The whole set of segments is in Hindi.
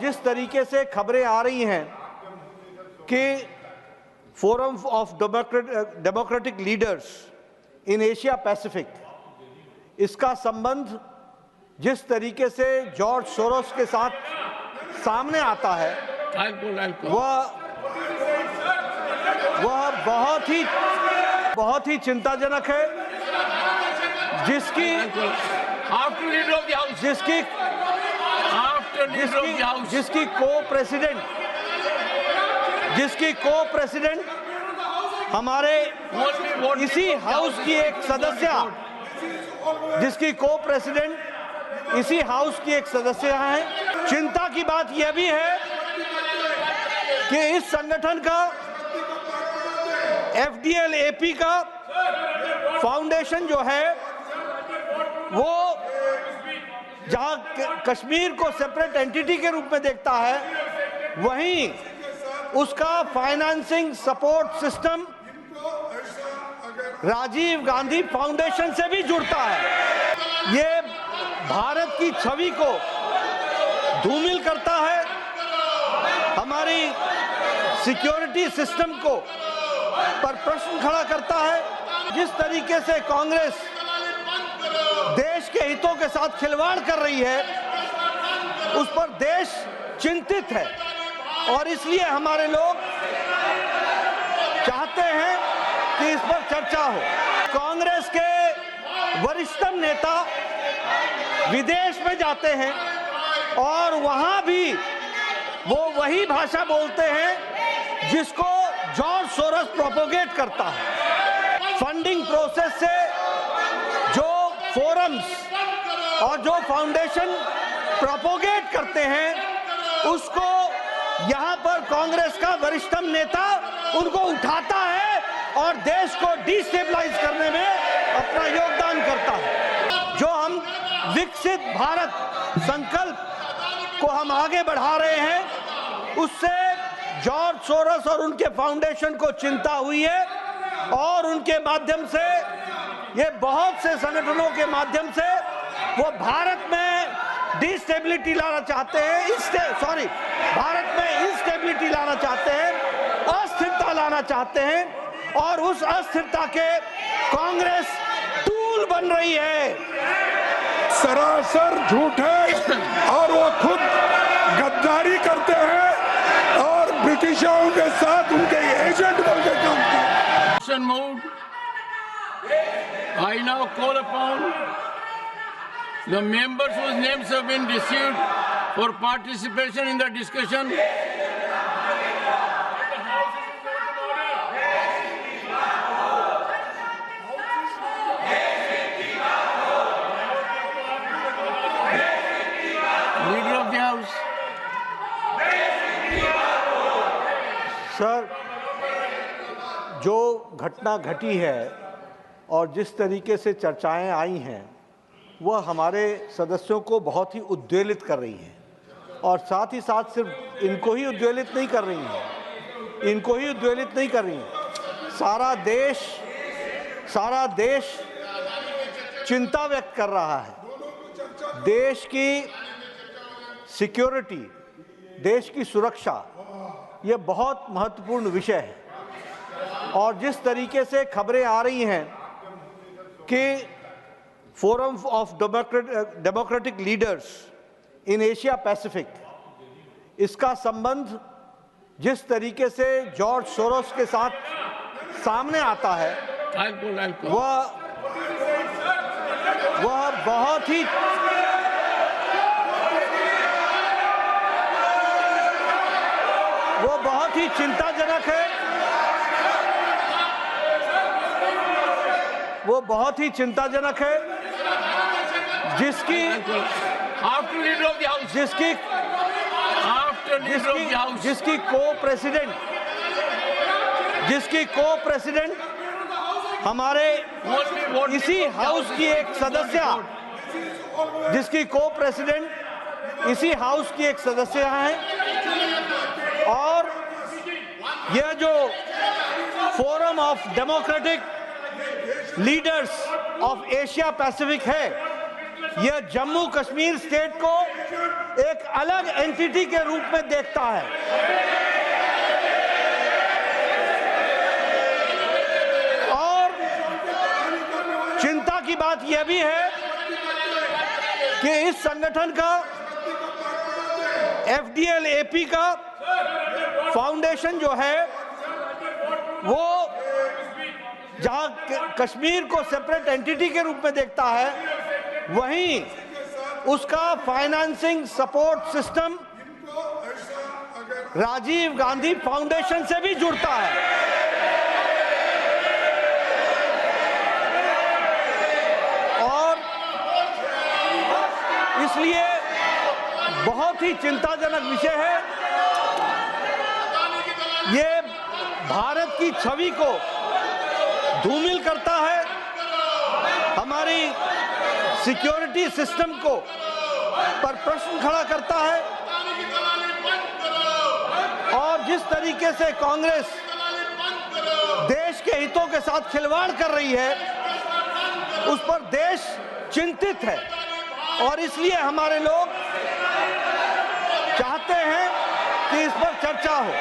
जिस तरीके से खबरें आ रही हैं कि forum of democratic leaders in Asia Pacific, इसका संबंध जिस तरीके से जॉर्ज सोरोस के साथ सामने आता है वह बहुत ही चिंताजनक है, जिसकी को प्रेसिडेंट हमारे इसी हाउस की एक सदस्य, हैं। चिंता की बात यह भी है कि इस संगठन का FDL-AP का फाउंडेशन जो है वो जहां कश्मीर को सेपरेट एंटिटी के रूप में देखता है, वहीं उसका financing support system Rajiv Gandhi foundation से भी जुड़ता है। ये भारत की छवि को धूमिल करता है, हमारी सिक्योरिटी सिस्टम को पर प्रश्न खड़ा करता है। जिस तरीके से कांग्रेस देश के हितों के साथ खिलवाड़ कर रही है, उस पर देश चिंतित है और इसलिए हमारे लोग चाहते हैं कि इस पर चर्चा हो। कांग्रेस के वरिष्ठतम नेता विदेश में जाते हैं और वहां भी वो वही भाषा बोलते हैं जिसको जॉर्ज सोरोस प्रोपोगेट करता है। फंडिंग प्रोसेस से जो फोरम्स और जो फाउंडेशन प्रोपोगेट करते हैं, उसको यहां पर कांग्रेस का वरिष्ठतम नेता उनको उठाता है और देश को डिस्टेबलाइज करने में अपना योगदान करता है। जो हम विकसित भारत संकल्प को हम आगे बढ़ा रहे हैं, उससे जॉर्ज सोरोस और उनके फाउंडेशन को चिंता हुई है और उनके माध्यम से, ये बहुत से संगठनों के माध्यम से वो भारत में डिस्टेबिलिटी लाना चाहते हैं, भारत में इंस्टेबिलिटी लाना चाहते हैं, अस्थिरता लाना चाहते हैं और उस अस्थिरता के कांग्रेस टूल बन रही है। सरासर झूठ है और वो खुद गद्दारी करते हैं और ब्रिटिशों के साथ उनके एजेंट बनकर काम करते हैं। I now call upon the members whose names have been received for participation in the discussion. Leader of the House. Sir, जो घटना घटी है और जिस तरीके से चर्चाएं आई हैं, वह हमारे सदस्यों को बहुत ही उद्वेलित कर रही हैं और साथ ही साथ सिर्फ इनको ही उद्वेलित नहीं कर रही हैं, सारा देश चिंता व्यक्त कर रहा है। देश की सिक्योरिटी, देश की सुरक्षा, यह बहुत महत्वपूर्ण विषय है और जिस तरीके से खबरें आ रही हैं कि forum of democratic leaders in Asia Pacific, इसका संबंध जिस तरीके से जॉर्ज सोरोस के साथ सामने आता है, वह बहुत ही चिंताजनक है। जिसकी को प्रेसिडेंट हमारे इसी हाउस की एक सदस्य, हैं और यह जो forum of democratic leaders of Asia Pacific है, यह जम्मू कश्मीर स्टेट को एक अलग एंटिटी के रूप में देखता है। और चिंता की बात यह भी है कि इस संगठन का FDL-AP का फाउंडेशन जो है वो जहां कश्मीर को सेपरेट एंटिटी के रूप में देखता है, वहीं उसका financing support system Rajiv Gandhi foundation से भी जुड़ता है। और इसलिए बहुत ही चिंताजनक विषय है। ये भारत की छवि को धूमिल करता है, हमारी सिक्योरिटी सिस्टम को पर प्रश्न खड़ा करता है। और जिस तरीके से कांग्रेस देश के हितों के साथ खिलवाड़ कर रही है, उस पर देश चिंतित है। और इसलिए हमारे लोग चाहते हैं कि इस पर चर्चा हो।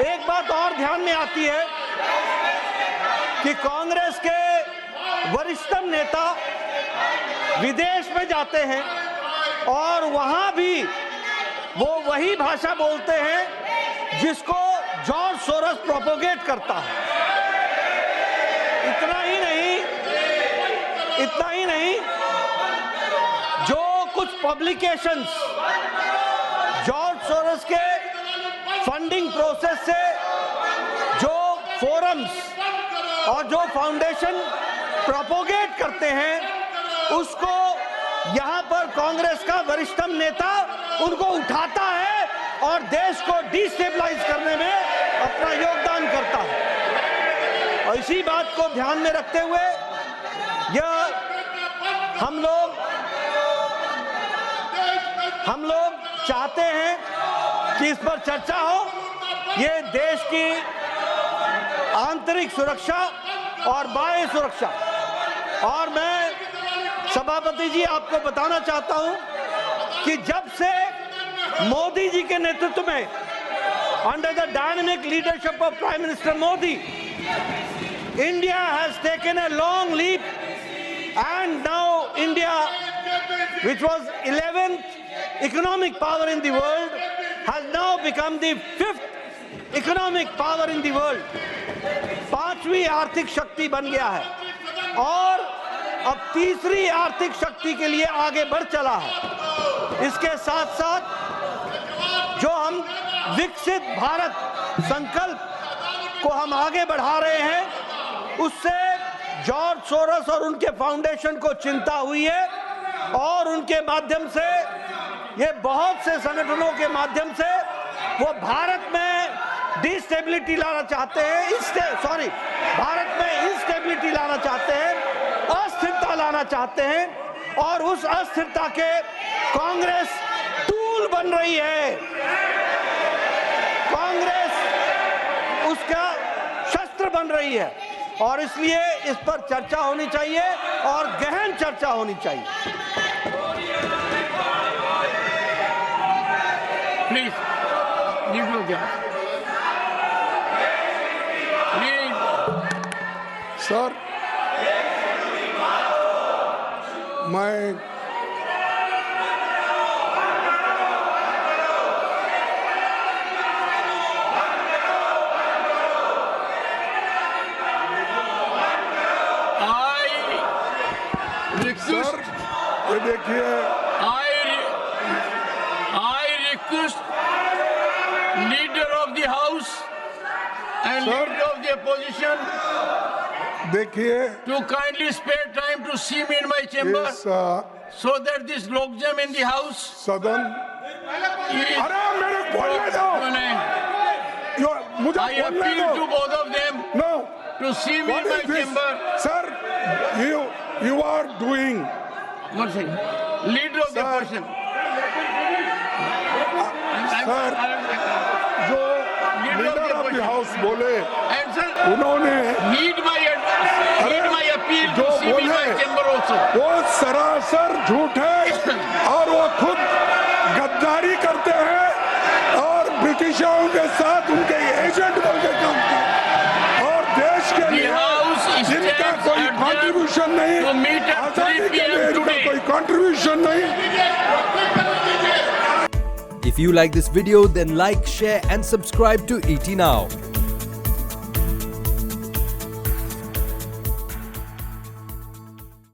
एक बात और ध्यान में आती है कि कांग्रेस के वरिष्ठतम नेता विदेश में जाते हैं और वहां भी वो वही भाषा बोलते हैं जिसको जॉर्ज सोरोस प्रोपोगेट करता है। इतना ही नहीं, जो कुछ पब्लिकेशंस जॉर्ज सोरोस के फंडिंग प्रोसेस से जो फोरम्स और जो फाउंडेशन प्रोपोगेट करते हैं, उसको यहां पर कांग्रेस का वरिष्ठतम नेता उनको उठाता है और देश को डिस्टेबलाइज करने में अपना योगदान करता है। और इसी बात को ध्यान में रखते हुए हम लोग चाहते हैं कि इस पर चर्चा हो। ये देश की आंतरिक सुरक्षा और बाह्य सुरक्षा। और मैं सभापति जी आपको बताना चाहता हूं कि जब से मोदी जी के नेतृत्व में under the dynamic leadership of prime minister Modi, India has taken a long leap and now India, which was 11th economic power in the world, has now become the 5th economic power in the world. 5वीं आर्थिक शक्ति बन गया है और अब तीसरी आर्थिक शक्ति के लिए आगे बढ़ चला है। इसके साथ साथ जो हम विकसित भारत संकल्प को हम आगे बढ़ा रहे हैं, उससे जॉर्ज सोरोस और उनके फाउंडेशन को चिंता हुई है और उनके माध्यम से, ये बहुत से संगठनों के माध्यम से वो भारत में डिस्टेबिलिटी लाना चाहते हैं, भारत में इंस्टेबिलिटी लाना चाहते हैं, अस्थिरता लाना चाहते हैं। और उस अस्थिरता के कांग्रेस टूल बन रही है, कांग्रेस उसका शस्त्र बन रही है। और इसलिए इस पर चर्चा होनी चाहिए और गहन चर्चा होनी चाहिए। प्लीज सर, मैं सर ये देखिए, I request leader of the house and leader of the opposition देखिए to kindly spare time to see me in my chamber इस so that this logjam in the house सदन, is अरे मेरे बोलने दो, मुझे I बोलने appeal दो। to both of them No, to see me what in my is this? chamber. Sir, you are doing, One second. Leader of the Sir. opposition. Sir जो लीडर ऑफ द हाउस बोले, And sir, उन्होंने need my appeal जो to see me in my बोले chamber also. वो सरासर झूठ है और वो खुद ब्रिटिशों के साथ उनके एजेंट बन के काम किया और देश के लिए जिनका कोई कंट्रीब्यूशन नहीं, आजादी के लिए इनका कोई कंट्रीब्यूशन नहीं। If you like this video, then like, share and subscribe to ET Now.